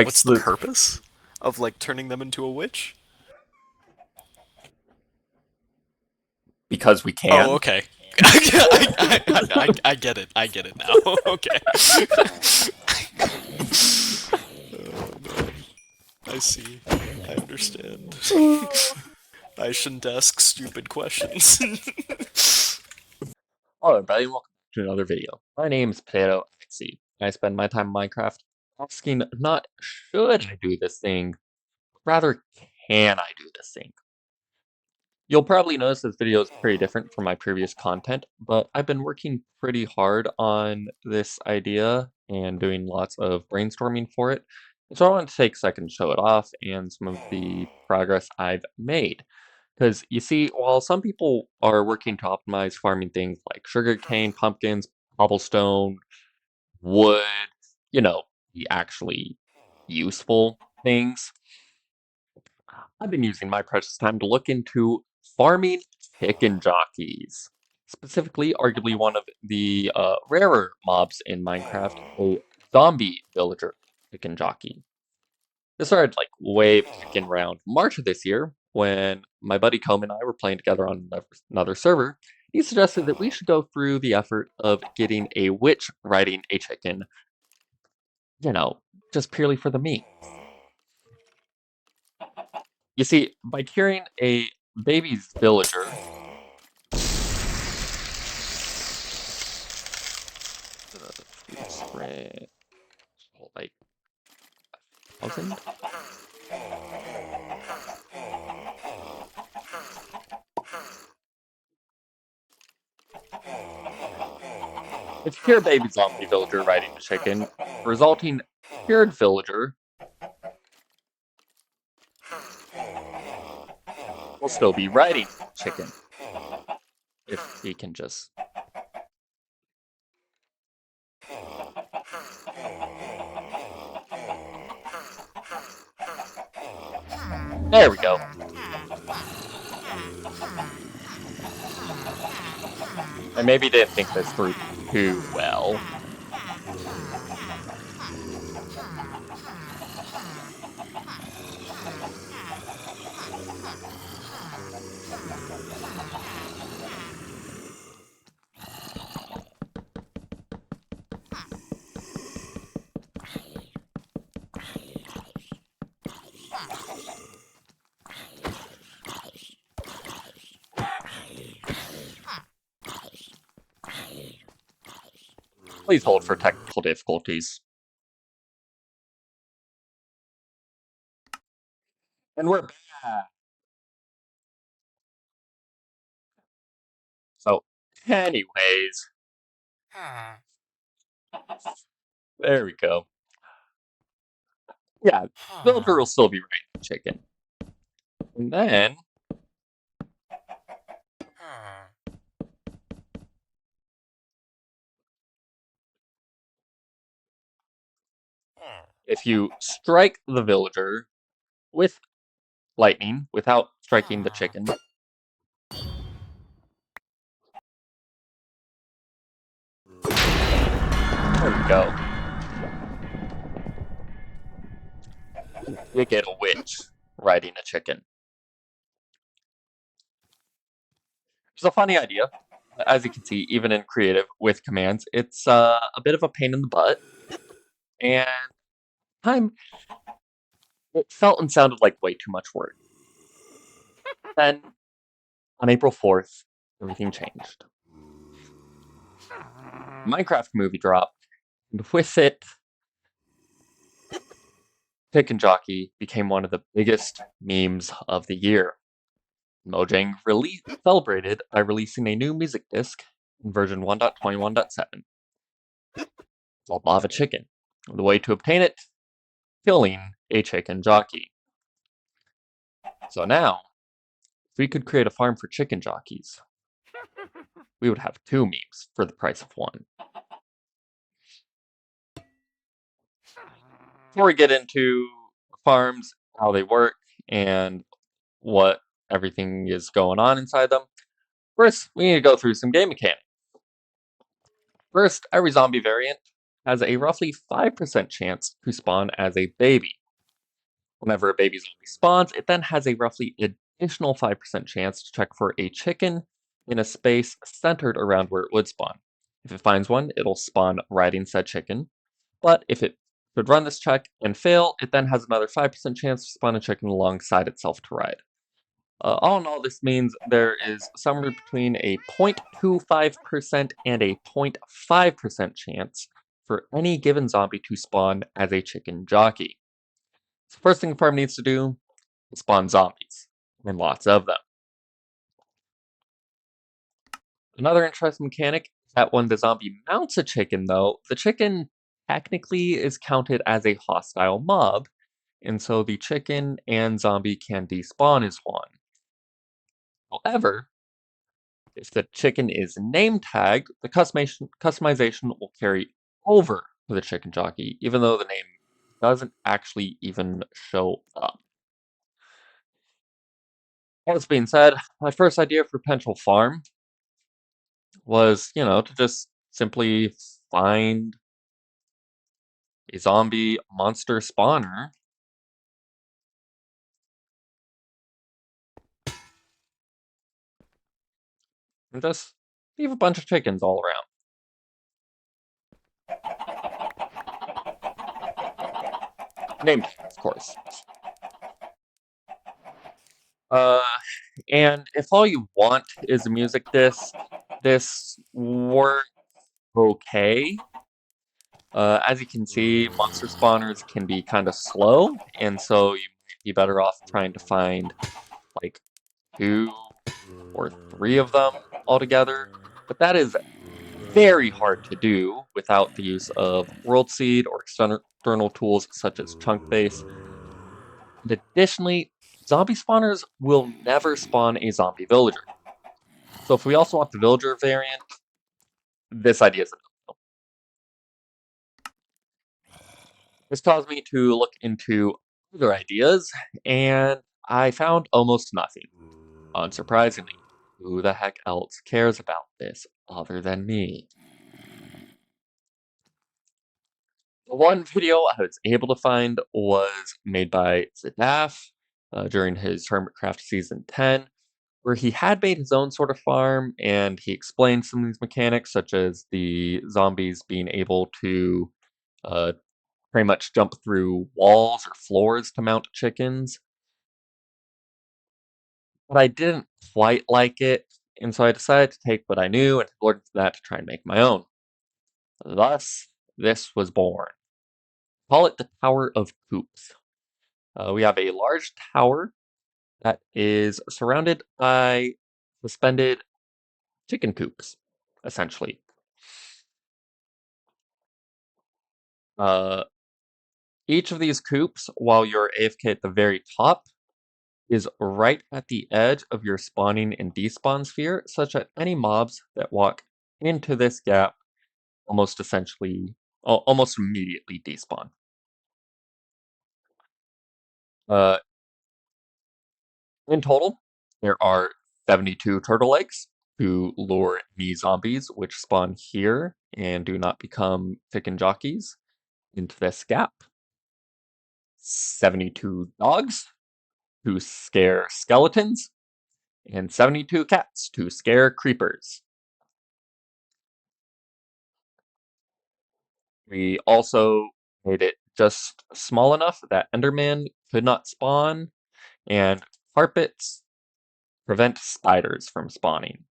What's Strikes the the purpose of like turning them into a witch? because we Oh, can. okay. I get it. I get it now. Okay. Oh man, I see. I understand. I shouldn't ask stupid questions. Hello, everybody, welcome to another video. My name is Potato XC. I spend my time in Minecraft asking not should I do this thing, rather can I do this thing? You'll probably notice this video is pretty different from my previous content, but I've been working pretty hard on this idea and doing lots of brainstorming for it. So I want to take a second to show it off and some of the progress I've made. Because you see, while some people are working to optimize farming things like sugarcane, pumpkins, cobblestone, wood, you know, the actually useful things, I've been using my precious time to look into farming chicken jockeys. Specifically, arguably one of the rarer mobs in Minecraft, a zombie villager chicken jockey. This started like way back in around March of this year when my buddy Combe and I were playing together on another server. He suggested that we should go through the effort of getting a witch riding a chicken, you know, just purely for the meme. You see, by curing a baby's villager, food spread like 1,000. If you cure a baby zombie villager riding a chicken, the resulting cured villager will still be riding chicken. If he can just. There we go. I maybe didn't think this through too well. Please hold for technical difficulties. And we're back. So, anyways, there we go. Yeah, villager will still be riding chicken. And then if you strike the villager with lightning without striking the chicken, there we go. You get a witch riding a chicken. It's a funny idea. As you can see, even in creative with commands, it's a bit of a pain in the butt. And time it felt and sounded like way too much work. Then, on April 4th, everything changed. Minecraft movie dropped, and with it, Chicken Jockey became one of the biggest memes of the year. Mojang celebrated by releasing a new music disc in version 1.21.7 called Lava Chicken. The way to obtain it, killing a chicken jockey. So now, if we could create a farm for chicken jockeys, we would have two memes for the price of one. Before we get into farms, how they work, and what everything is going on inside them, first we need to go through some game mechanics. First, every zombie variant has a roughly 5% chance to spawn as a baby. Whenever a baby zombie spawns, it then has a roughly additional 5% chance to check for a chicken in a space centered around where it would spawn. If it finds one, it'll spawn riding said chicken, but if it should run this check and fail, it then has another 5% chance to spawn a chicken alongside itself to ride. All in all, this means there is somewhere between a 0.25% and a 0.5% chance for any given zombie to spawn as a chicken jockey. So first thing the farm needs to do is spawn zombies, and lots of them. Another interesting mechanic is that when the zombie mounts a chicken, though, the chicken technically is counted as a hostile mob, and so the chicken and zombie can despawn as one. However, if the chicken is name tagged, the customization will carry over to the chicken jockey, even though the name doesn't actually even show up. All this being said, my first idea for Potential Farm was, to just simply find a zombie monster spawner and just leave a bunch of chickens all around. Name tag, of course. Uh, and if all you want is a music disc, this works okay. As you can see, monster spawners can be kind of slow, and so you might be better off trying to find like two or three of them altogether. But that is very hard to do without the use of World Seed or external tools such as Chunk Base. And additionally, zombie spawners will never spawn a zombie villager. So if we also want the villager variant, this idea is enough. This caused me to look into other ideas, and I found almost nothing. Unsurprisingly, who the heck else cares about this other than me? The one video I was able to find was made by Zadaf during his Hermitcraft Season 10, where he had made his own sort of farm, and he explained some of these mechanics, such as the zombies being able to uh, pretty much jump through walls or floors to mount chickens. But I didn't quite like it, and so I decided to take what I knew and learn from that to try and make my own. Thus, this was born. Call it the Tower of Coops. We have a large tower that is surrounded by suspended chicken coops, essentially. Uh, each of these coops, while you're AFK at the very top, is right at the edge of your spawning and despawn sphere, such that any mobs that walk into this gap almost immediately despawn. Uh, in total, there are 72 turtle eggs to lure any zombies which spawn here and do not become chicken jockeys into this gap. 72 dogs to scare skeletons, and 72 cats to scare creepers. We also made it just small enough that Enderman could not spawn, and carpets prevent spiders from spawning.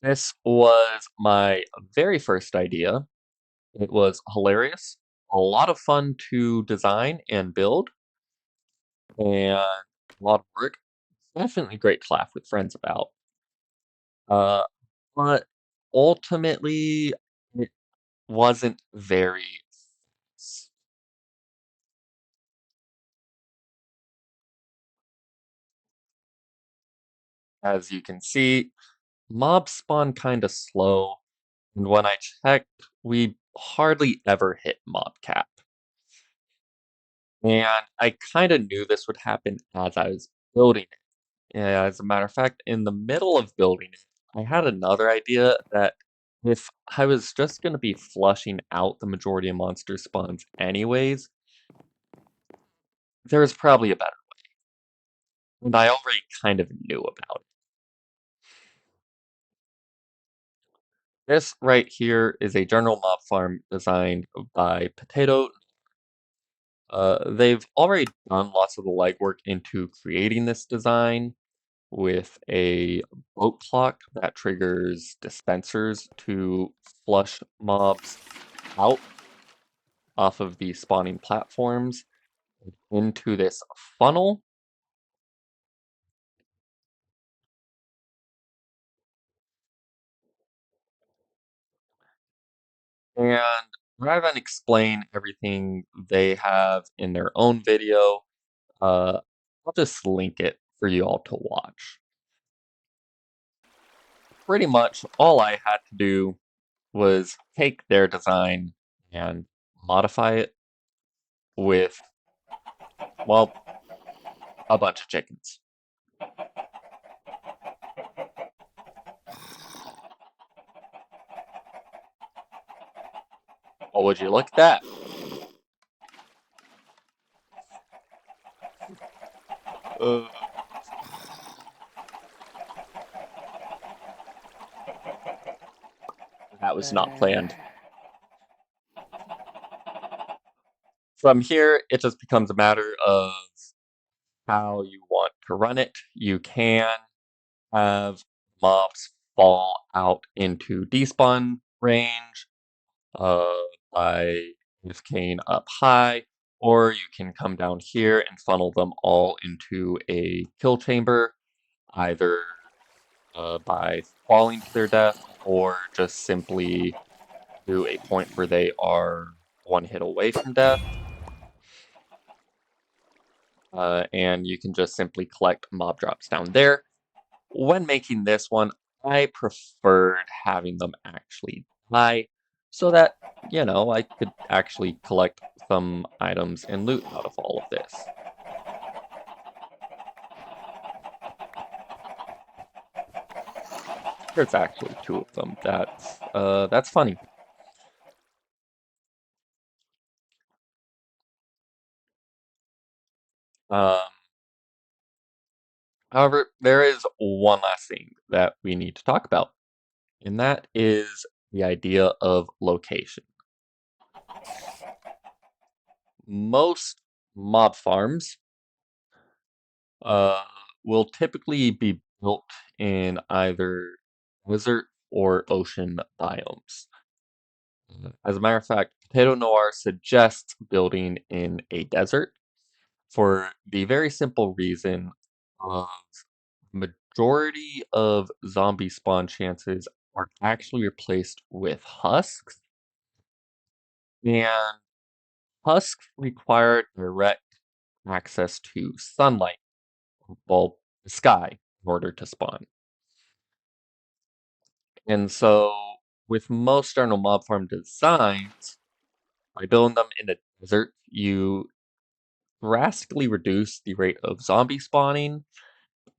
This was my very first idea. It was hilarious, a lot of fun to design and build, and a lot of work. Definitely great to laugh with friends about. Uh, but ultimately, it wasn't very. As you can see, mobs spawn kinda slow, and when I checked, we hardly ever hit mob cap. And I kinda knew this would happen as I was building it. As a matter of fact, in the middle of building it, I had another idea that if I was just gonna be flushing out the majority of monster spawns anyways, there's probably a better, and I already kind of knew about it. This right here is a general mob farm designed by Potato. They've already done lots of the legwork into creating this design with a boat clock that triggers dispensers to flush mobs out off of the spawning platforms into this funnel. And rather than explain everything they have in their own video, I'll just link it for you all to watch. Pretty much all I had to do was take their design and modify it with, well, a bunch of chickens. Oh, would you look at that? Uh, that was not planned. From here, it just becomes a matter of how you want to run it. You can have mobs fall out into despawn range uh, by AFKing up high, or you can come down here and funnel them all into a kill chamber, either by falling to their death or just simply to a point where they are one hit away from death. And you can just simply collect mob drops down there. When making this one, I preferred having them actually die so that, I could actually collect some items and loot out of all of this. There's actually two of them. That's funny. Um, However, there is one last thing that we need to talk about, and that is the idea of location. Most mob farms uh, will typically be built in either desert or ocean biomes. As a matter of fact, Potato Noir suggests building in a desert for the very simple reason of majority of zombie spawn chances are actually replaced with husks, and husks require direct access to sunlight, well, the sky, in order to spawn. And so, with most general mob farm designs, by building them in a desert, you drastically reduce the rate of zombie spawning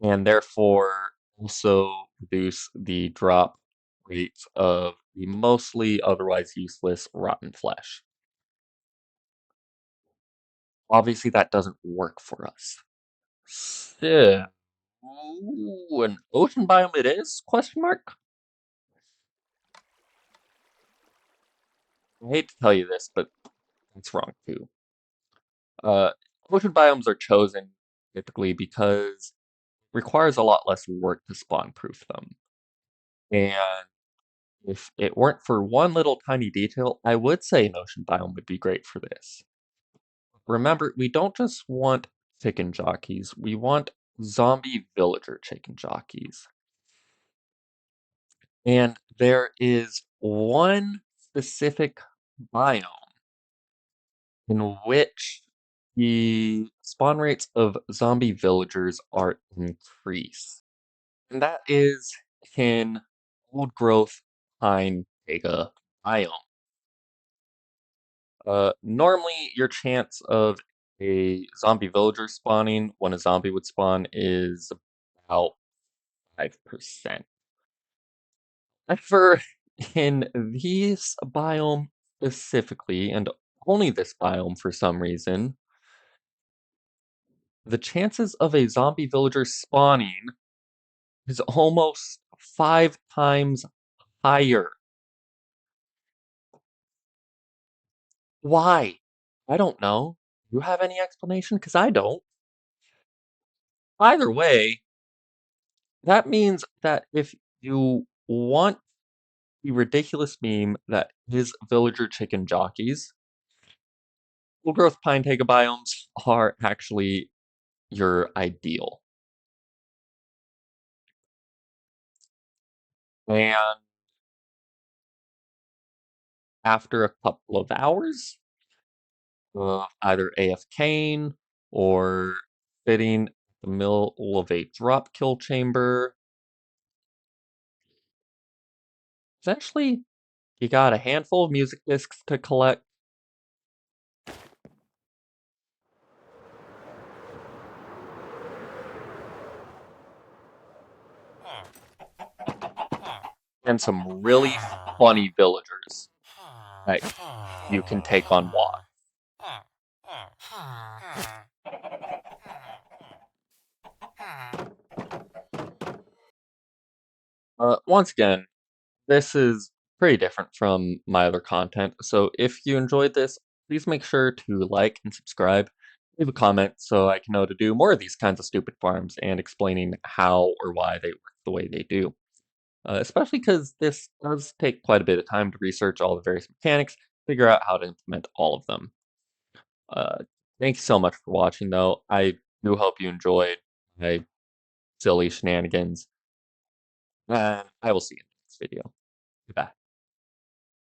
and therefore also reduce the drop rates of the mostly otherwise useless rotten flesh. Obviously, that doesn't work for us. So, an ocean biome it is? Question mark. I hate to tell you this, but it's wrong too. Uh, Ocean biomes are chosen typically because it requires a lot less work to spawn proof them. And if it weren't for one little tiny detail, I would say an ocean biome would be great for this. Remember, we don't just want chicken jockeys, we want zombie villager chicken jockeys. And there is one specific biome in which the spawn rates of zombie villagers are increased. And that is in old growth pine taiga biome. Normally, your chance of a zombie villager spawning when a zombie would spawn is about 5%. However, in these biome specifically, and only this biome for some reason, the chances of a zombie villager spawning is almost 5 times higher. Why? I don't know. You have any explanation? Because I don't. Either way, that means that if you want the ridiculous meme that is villager chicken jockeys, full growth pine taiga biomes are actually your ideal. And after a couple of hours of either AFKing or sitting in the middle of a drop kill chamber, essentially you got a handful of music discs to collect and some really funny villagers that you can take on WoD. Once again, this is pretty different from my other content, so if you enjoyed this, please make sure to like and subscribe. Leave a comment so I can know to do more of these kinds of stupid farms and explaining how or why they work the way they do. Especially because this does take quite a bit of time to research all the various mechanics, figure out how to implement all of them. Uh, Thank you so much for watching, though. I do hope you enjoyed my silly shenanigans, and I will see you in the next video. Goodbye.